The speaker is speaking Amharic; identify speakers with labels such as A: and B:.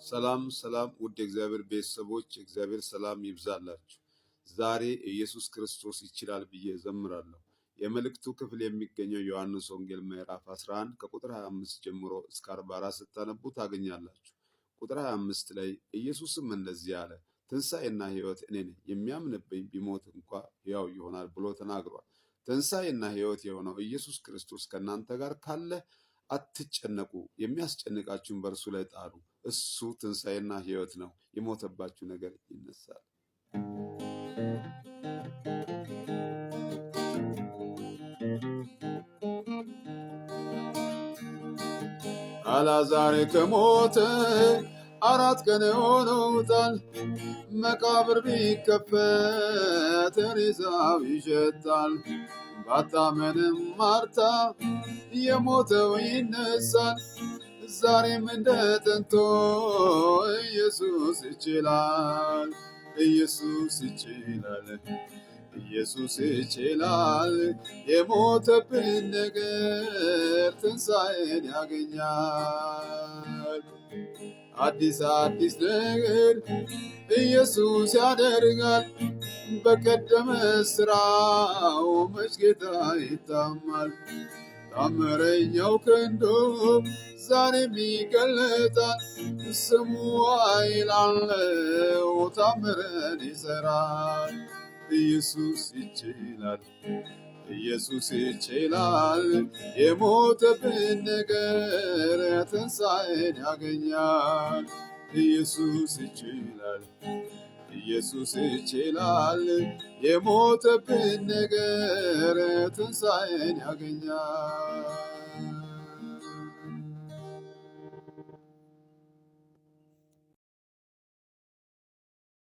A: ሰላም ውድ የእግዚአብሔር ቤተሰቦች፣ የእግዚአብሔር ሰላም ይብዛላችሁ። ዛሬ ኢየሱስ ክርስቶስ ይችላል ብዬ እዘምራለሁ። የመልእክቱ ክፍል የሚገኘው ዮሐንስ ወንጌል ምዕራፍ 11 ከቁጥር 25 ጀምሮ እስከ 44 ስታነቡ ታገኛላችሁ። ቁጥር 25 ላይ ኢየሱስም እንደዚህ አለ፣ ትንሣኤና ሕይወት እኔ ነኝ፣ የሚያምንብኝ ቢሞት እንኳ ሕያው ይሆናል ብሎ ተናግሯል። ትንሣኤና ሕይወት የሆነው ኢየሱስ ክርስቶስ ከእናንተ ጋር ካለ አትጨነቁ፣ የሚያስጨንቃችሁን በእርሱ ላይ ጣሉ። እሱ ትንሣኤና ሕይወት ነው። የሞተባችሁ ነገር ይነሳል። አልዓዛር ከሞተ 4 ቀን ሆኖታል። መቃብር ቢከፈት ሬሳው ይሸታል። ባታመንም ማርታ የሞተው ይነሳል። ዛሬም እንደ ጥንቱ ኢየሱስ ይችላል፣ ኢየሱስ ይችላል፣ ኢየሱስ ይችላል። የሞተብን ነገር ትንሣኤን ያገኛል። አዲስ ነገር ኢየሱስ ያደርጋል። በቀደመ ስራው መች ጌታ ይታማል። ታምረኛው ክንዱ ዛሬም ይገለጣል። ስሙ ኃይል አለው፣ ታምረን ይሰራል። ኢየሱስ ይችላል፣ ኢየሱስ ይችላል። የሞተብን ነገር ትንሣኤን ያገኛል። ኢየሱስ ይችላል፣ ኢየሱስ ይችላል። የሞተብን ነገር ትንሣኤን ያገኛል።